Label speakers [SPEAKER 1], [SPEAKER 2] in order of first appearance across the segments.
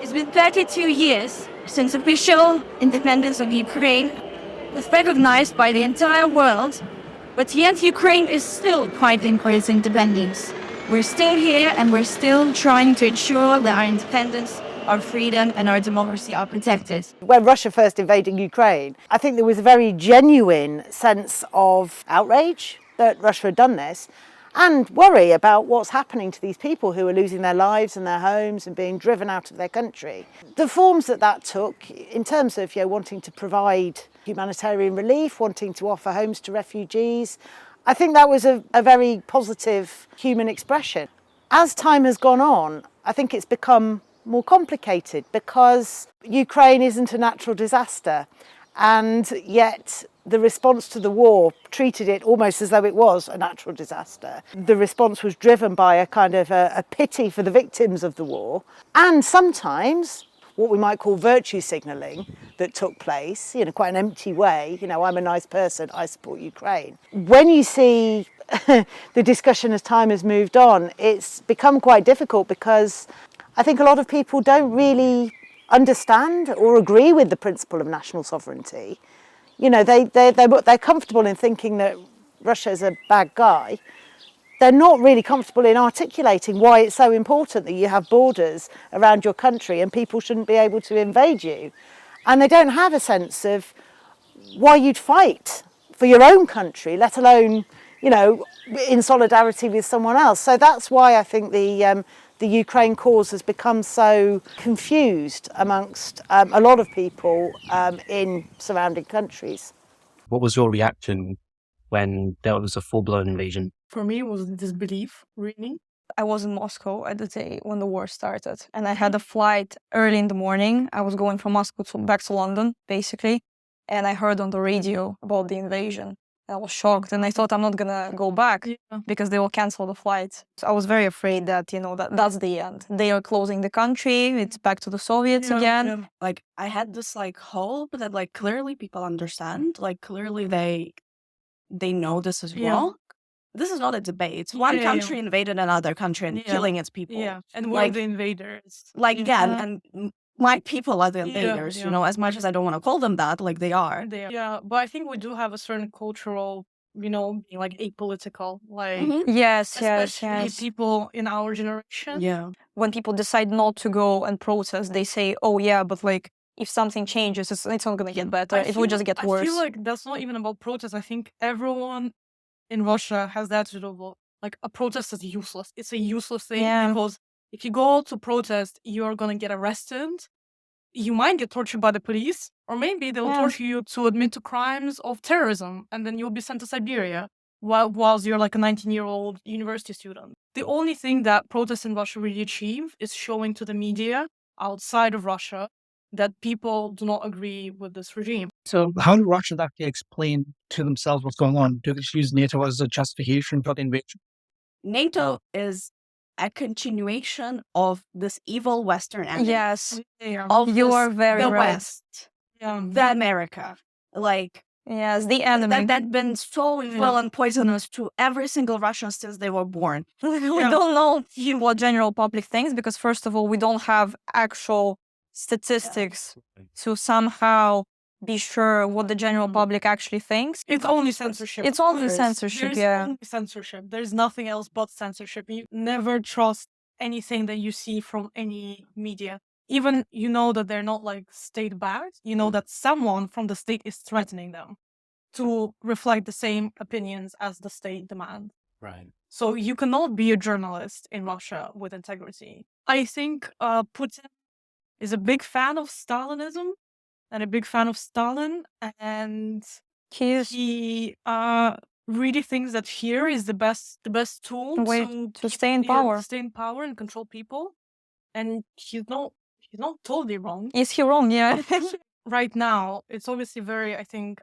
[SPEAKER 1] It's been 32 years since official independence of Ukraine was recognized by the entire world, but yet Ukraine is still fighting for its independence. We're still here and we're still trying to ensure that our independence, our freedom and our democracy are protected.
[SPEAKER 2] When Russia first invaded Ukraine, I think there was a very genuine sense of outrage that Russia had done this, and worry about what's happening to these people who are losing their lives and their homes and being driven out of their country. The forms that took in terms of wanting to provide humanitarian relief, wanting to offer homes to refugees, I think that was a very positive human expression. As time has gone on, I think it's become more complicated because Ukraine isn't a natural disaster, and yet the response to the war treated it almost as though it was a natural disaster. The response was driven by a kind of a pity for the victims of the war, and sometimes what we might call virtue signalling that took place, quite an empty way. I'm a nice person, I support Ukraine. When you see the discussion as time has moved on, it's become quite difficult because I think a lot of people don't really understand or agree with the principle of national sovereignty. They're comfortable in thinking that Russia's a bad guy. They're not really comfortable in articulating why it's so important that you have borders around your country and people shouldn't be able to invade you. And they don't have a sense of why you'd fight for your own country, let alone, in solidarity with someone else. So that's why I think the Ukraine cause has become so confused amongst a lot of people in surrounding countries.
[SPEAKER 3] What was your reaction when there was a full-blown invasion?
[SPEAKER 4] For me, it was disbelief, really.
[SPEAKER 5] I was in Moscow at the day when the war started, and I had a flight early in the morning. I was going from Moscow back to London, basically, and I heard on the radio about the invasion. I was shocked, and I thought I'm not gonna go back because they will cancel the flight. So I was very afraid that, that's the end. They are closing the country. It's back to the Soviets again.
[SPEAKER 4] Yeah. Like, I had this hope that clearly people understand. Clearly they know this is wrong. This is not a debate. One country invaded another country and killing its people.
[SPEAKER 6] Yeah, and we're the invaders.
[SPEAKER 4] And my people are the invaders, as much as I don't want to call them that, they are.
[SPEAKER 6] Yeah, but I think we do have a certain cultural, being apolitical,
[SPEAKER 5] Yes.
[SPEAKER 6] people in our generation.
[SPEAKER 4] Yeah.
[SPEAKER 5] When people decide not to go and protest, they say, oh yeah, but if something changes, it's not going to get better. It will just get worse.
[SPEAKER 6] I feel like that's not even about protest. I think everyone in Russia has that sort of a protest is useless. It's a useless thing because if you go to protest, you are going to get arrested. You might get tortured by the police, or maybe they'll torture you to admit to crimes of terrorism, and then you'll be sent to Siberia whilst you're a 19-year-old university student. The only thing that protests in Russia really achieve is showing to the media outside of Russia that people do not agree with this regime.
[SPEAKER 7] So how do Russians actually explain to themselves what's going on? Do they use NATO as a justification for the invasion?
[SPEAKER 4] NATO is a continuation of this evil Western enemy.
[SPEAKER 5] Yes.
[SPEAKER 4] Of
[SPEAKER 5] You are very
[SPEAKER 4] the
[SPEAKER 5] right.
[SPEAKER 4] West. The America.
[SPEAKER 5] Yes, the enemy.
[SPEAKER 4] That's been so evil and poisonous to every single Russian since they were born.
[SPEAKER 5] We don't know what general public thinks because, first of all, we don't have actual statistics to somehow be sure what the general public actually thinks.
[SPEAKER 6] It's only censorship.
[SPEAKER 5] It's only censorship,
[SPEAKER 6] There's only censorship. There's nothing else but censorship. You never trust anything that you see from any media. Even that they're not state-backed. That someone from the state is threatening them to reflect the same opinions as the state demands.
[SPEAKER 3] Right.
[SPEAKER 6] So you cannot be a journalist in Russia with integrity. I think Putin is a big fan of Stalinism and a big fan of Stalin, and he really thinks that fear is the best tool
[SPEAKER 5] to stay in power.
[SPEAKER 6] To stay in power and control people. And he's not totally wrong.
[SPEAKER 5] Is he wrong? Yeah.
[SPEAKER 6] Right now, it's obviously very, I think,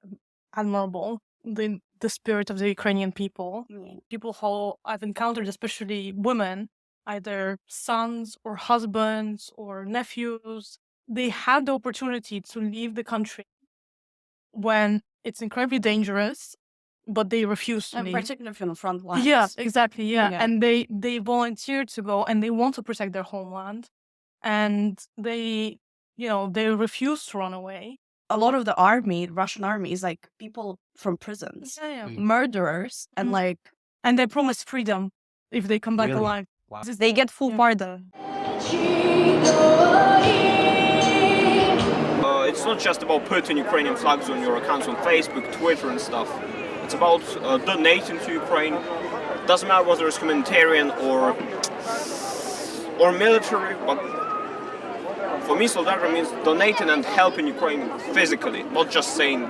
[SPEAKER 6] admirable, the spirit of the Ukrainian people. People who I've encountered, especially women, either sons or husbands or nephews, they had the opportunity to leave the country when it's incredibly dangerous, but they refuse to
[SPEAKER 4] And
[SPEAKER 6] leave.
[SPEAKER 4] particularly from the front lines.
[SPEAKER 6] Yeah, exactly. Yeah.
[SPEAKER 4] Yeah.
[SPEAKER 6] And they volunteer to go and they want to protect their homeland. And they refuse to run away.
[SPEAKER 4] A lot of the army, Russian army, is like people from prisons,
[SPEAKER 6] Yeah.
[SPEAKER 4] murderers, and like
[SPEAKER 6] And they promise freedom if they come back
[SPEAKER 3] Really?
[SPEAKER 6] alive.
[SPEAKER 3] Wow.
[SPEAKER 5] They get full pardon.
[SPEAKER 8] It's not just about putting Ukrainian flags on your accounts on Facebook, Twitter and stuff. It's about donating to Ukraine. Doesn't matter whether it's humanitarian or military, but for me solidarity means donating and helping Ukraine physically, not just saying,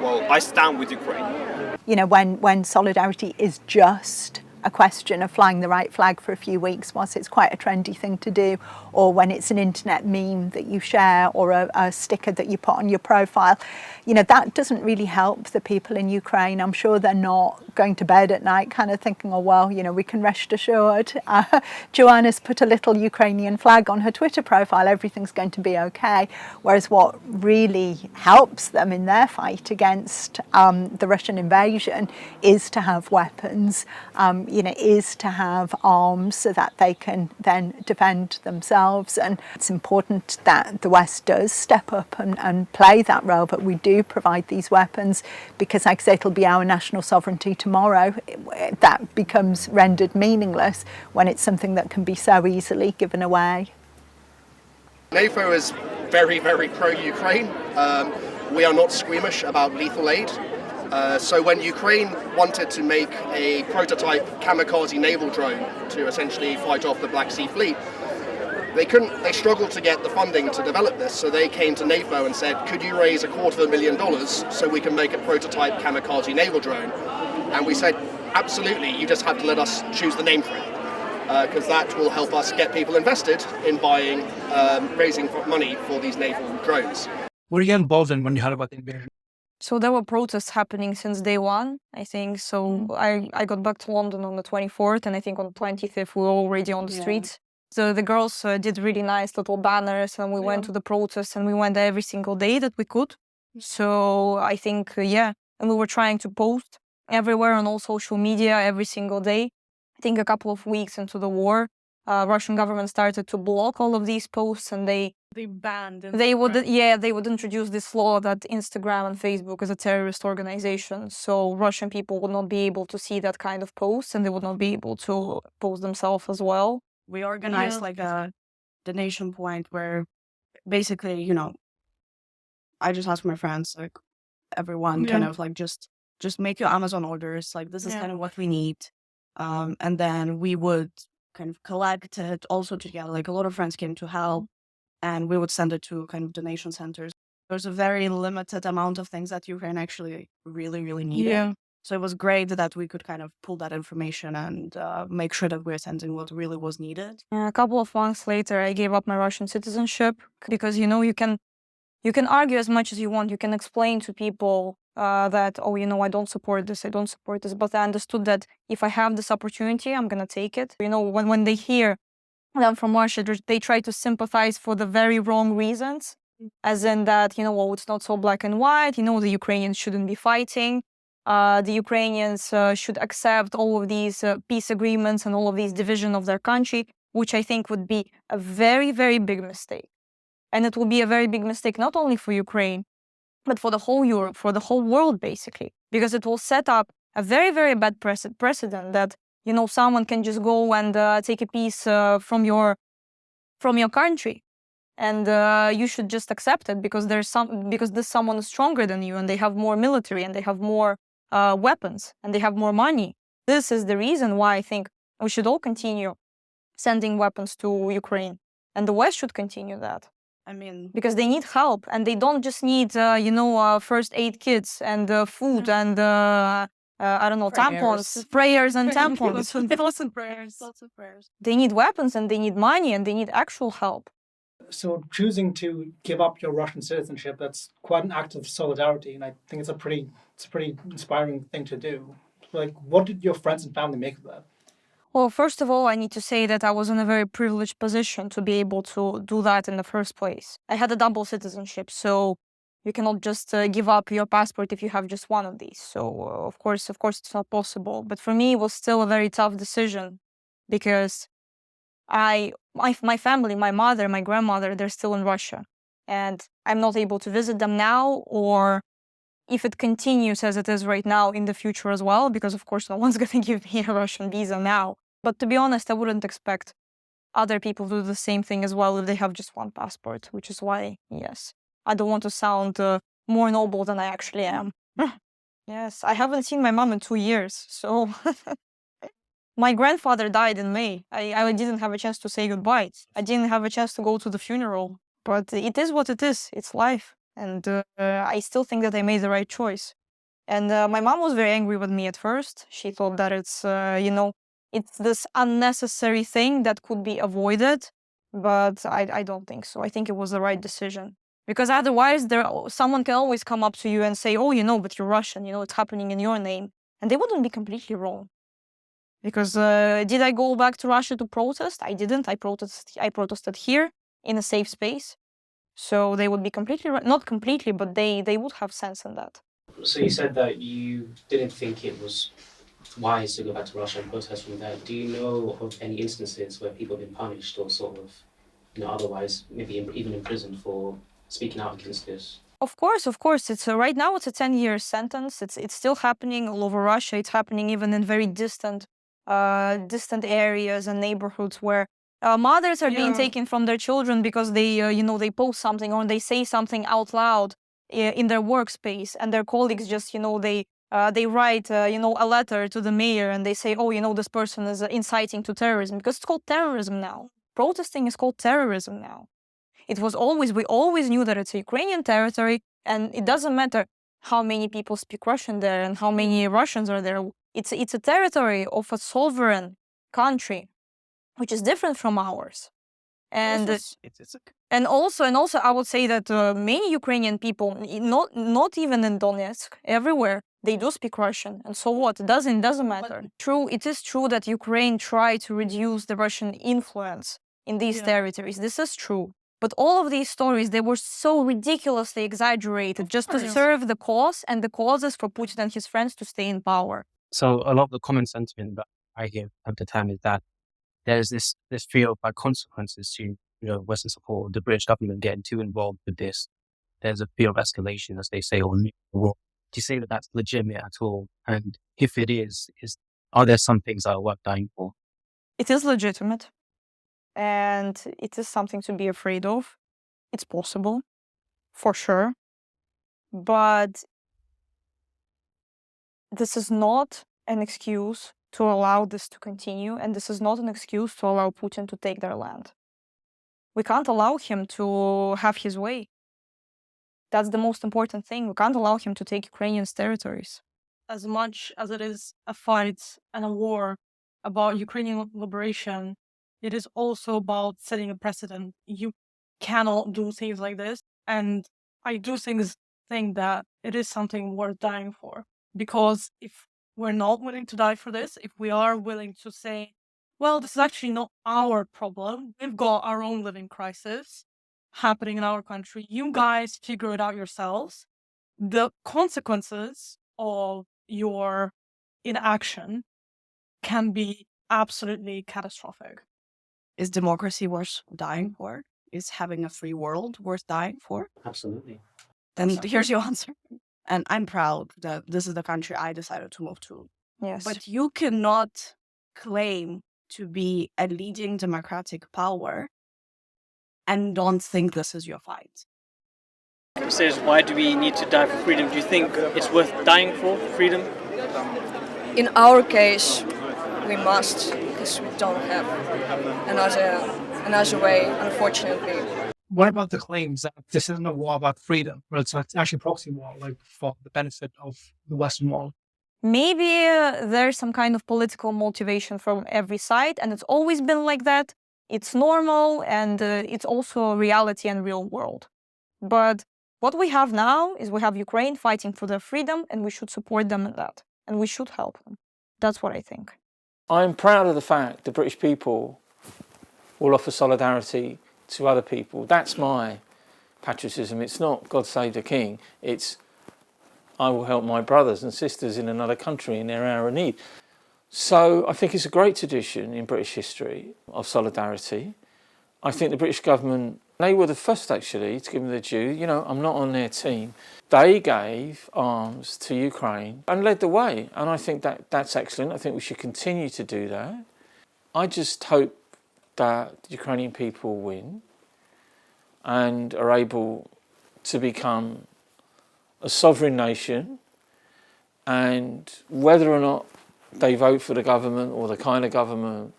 [SPEAKER 8] well, I stand with Ukraine.
[SPEAKER 2] You know, when solidarity is just a question of flying the right flag for a few weeks whilst it's quite a trendy thing to do, or when it's an internet meme that you share or a sticker that you put on your profile, you know, that doesn't really help the people in Ukraine. I'm sure they're not going to bed at night kind of thinking, oh, well, you know, we can rest assured. Joanna's put a little Ukrainian flag on her Twitter profile, everything's going to be okay. Whereas what really helps them in their fight against the Russian invasion is to have weapons, you know, is to have arms so that they can then defend themselves. And it's important that the West does step up and play that role, but we do provide these weapons because, like I say, it'll be our national sovereignty tomorrow. That becomes rendered meaningless when it's something that can be so easily given away.
[SPEAKER 9] NATO is very, very pro-Ukraine. We are not squeamish about lethal aid. So when Ukraine wanted to make a prototype kamikaze naval drone to essentially fight off the Black Sea Fleet, they struggled to get the funding to develop this, so they came to NATO and said, could you raise $250,000 so we can make a prototype kamikaze naval drone? And we said, absolutely, you just have to let us choose the name for it, because that will help us get people invested in buying, raising money for these naval drones.
[SPEAKER 7] What did you get involved in when you heard about the invasion?
[SPEAKER 5] So there were protests happening since day one, I think. So I got back to London on the 24th, and I think on the 25th we were already on the streets. So the girls did really nice little banners, and we went to the protests, and we went there every single day that we could. So I think, and we were trying to post everywhere on all social media every single day. I think a couple of weeks into the war, Russian government started to block all of these posts, and they
[SPEAKER 6] banned Instagram.
[SPEAKER 5] they would introduce this law that Instagram and Facebook is a terrorist organization. So Russian people would not be able to see that kind of posts, and they would not be able to post themselves as well.
[SPEAKER 4] We organized like a donation point where basically, you know, I just asked my friends, like everyone kind of like just make your Amazon orders. Like this is kind of what we need. And then we would kind of collect it also together. Like a lot of friends came to help, and we would send it to kind of donation centers. There's a very limited amount of things that Ukraine actually really, really needed.
[SPEAKER 6] Yeah.
[SPEAKER 4] So it was great that we could kind of pull that information and make sure that we're sending what really was needed.
[SPEAKER 5] A couple of months later, I gave up my Russian citizenship because, you know, you can argue as much as you want. You can explain to people that, oh, you know, I don't support this. But I understood that if I have this opportunity, I'm going to take it. You know, when they hear them from Russia, they try to sympathize for the very wrong reasons, as in that, you know, well, it's not so black and white. You know, the Ukrainians shouldn't be fighting. The Ukrainians should accept all of these peace agreements and all of these division of their country, which I think would be a very, very big mistake. And it will be a very big mistake, not only for Ukraine, but for the whole Europe, for the whole world, basically, because it will set up a very, very bad precedent that, you know, someone can just go and take a piece from your country, and you should just accept it because this someone is stronger than you, and they have more military, and they have more weapons, and they have more money. This is the reason why I think we should all continue sending weapons to Ukraine, and the West should continue that.
[SPEAKER 4] I mean,
[SPEAKER 5] because they need help, and they don't just need, first aid kits and food and, I don't know, tampons, prayers and tampons.
[SPEAKER 6] Lots of prayers.
[SPEAKER 5] They need weapons, and they need money, and they need actual help.
[SPEAKER 10] So choosing to give up your Russian citizenship, that's quite an act of solidarity, and I think it's a pretty inspiring thing to do. Like, what did your friends and family make of that?
[SPEAKER 5] Well, first of all, I need to say that I was in a very privileged position to be able to do that in the first place. I had a double citizenship, so You cannot just give up your passport if you have just one of these. So of course, it's not possible. But for me, it was still a very tough decision because my family, my mother, my grandmother, they're still in Russia, and I'm not able to visit them now, or if it continues as it is right now in the future as well, because of course no one's going to give me a Russian visa now. But to be honest, I wouldn't expect other people to do the same thing as well if they have just one passport, which is why, yes, I don't want to sound more noble than I actually am. Yes, I haven't seen my mom in 2 years, so my grandfather died in May. I didn't have a chance to say goodbye. I didn't have a chance to go to the funeral, but it is what it is. It's life. And I still think that I made the right choice. And my mom was very angry with me at first. She thought that it's, it's this unnecessary thing that could be avoided. But I don't think so. I think it was the right decision. Because otherwise, someone can always come up to you and say, oh, but you're Russian, it's happening in your name. And they wouldn't be completely wrong. Because did I go back to Russia to protest? I didn't. I protested here in a safe space. So they would be completely, not completely, but they would have sense in that.
[SPEAKER 11] So you said that you didn't think it was wise to go back to Russia and protest from there. Do you know of any instances where people have been punished or sort of, otherwise maybe even imprisoned for speaking out against this?
[SPEAKER 5] Of course. It's right now it's a 10-year sentence. It's still happening all over Russia. It's happening even in very distant areas and neighborhoods where mothers are being taken from their children because they post something or they say something out loud in their workspace, and their colleagues just they write a letter to the mayor and they say, oh, this person is inciting to terrorism, because it's called terrorism now. Protesting is called terrorism now. We always knew that it's a Ukrainian territory, and it doesn't matter how many people speak Russian there and how many Russians are there. It's a territory of a sovereign country, which is different from ours. And and also I would say that many Ukrainian people, not even in Donetsk, everywhere, they do speak Russian. And so what? It doesn't matter. It is true that Ukraine tried to reduce the Russian influence in these territories. This is true. But all of these stories, they were so ridiculously exaggerated just to serve the cause and the causes for Putin and his friends to stay in power.
[SPEAKER 3] So a lot of the common sentiment that I hear at the time is that there's this fear of consequences to Western support, the British government getting too involved with this. There's a fear of escalation, as they say, or nuclear war. Do you say that that's legitimate at all? And if it is are there some things that are worth dying for?
[SPEAKER 5] It is legitimate, and it is something to be afraid of. It's possible, for sure, but this is not an excuse to allow this to continue, and this is not an excuse to allow Putin to take their land. We can't allow him to have his way. That's the most important thing. We can't allow him to take Ukrainians' territories.
[SPEAKER 6] As much as it is a fight and a war about Ukrainian liberation, it is also about setting a precedent. You cannot do things like this. And I do think that it is something worth dying for. Because if we're not willing to die for this, if we are willing to say, well, this is actually not our problem. We've got our own living crisis happening in our country. You guys figure it out yourselves. The consequences of your inaction can be absolutely catastrophic.
[SPEAKER 4] Is democracy worth dying for? Is having a free world worth dying for?
[SPEAKER 11] Absolutely.
[SPEAKER 4] Then here's your answer. And I'm proud that this is the country I decided to move to.
[SPEAKER 5] Yes.
[SPEAKER 4] But you cannot claim to be a leading democratic power and don't think this is your fight.
[SPEAKER 12] It says, why do we need to die for freedom? Do you think it's worth dying for freedom?
[SPEAKER 13] In our case, we must, because we don't have another way, unfortunately.
[SPEAKER 7] What about the claims that this isn't a war about freedom, but it's actually a proxy war, like for the benefit of the Western world?
[SPEAKER 5] Maybe there's some kind of political motivation from every side, and it's always been like that. It's normal, and it's also reality and real world. But what we have now is we have Ukraine fighting for their freedom, and we should support them in that, and we should help them. That's what I think.
[SPEAKER 14] I'm proud of the fact the British people will offer solidarity to other people. That's my patriotism. It's not God save the king. It's I will help my brothers and sisters in another country in their hour of need. So I think it's a great tradition in British history of solidarity. I think the British government, they were the first actually to give them their due. You know, I'm not on their team. They gave arms to Ukraine and led the way. And I think that's excellent. I think we should continue to do that. I just hope that the Ukrainian people win and are able to become a sovereign nation, and whether or not they vote for the government or the kind of government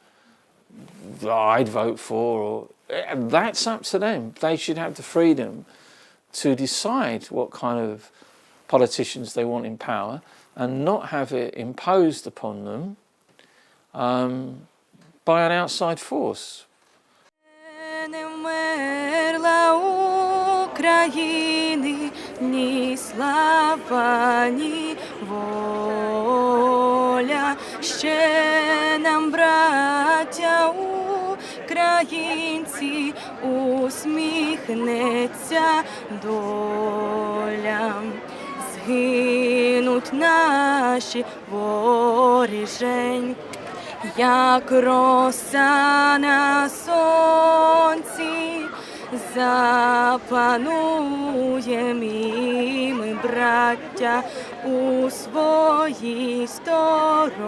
[SPEAKER 14] that I'd vote for, that's up to them. They should have the freedom to decide what kind of politicians they want in power and not have it imposed upon them by an outside force.
[SPEAKER 15] України, ні слава, ні воля, ще нам, браття українці, усміхнеться доля. Згинуть наші воріженьки, як роса на сонці, запануєм і ми, браття, у своїй сторонці.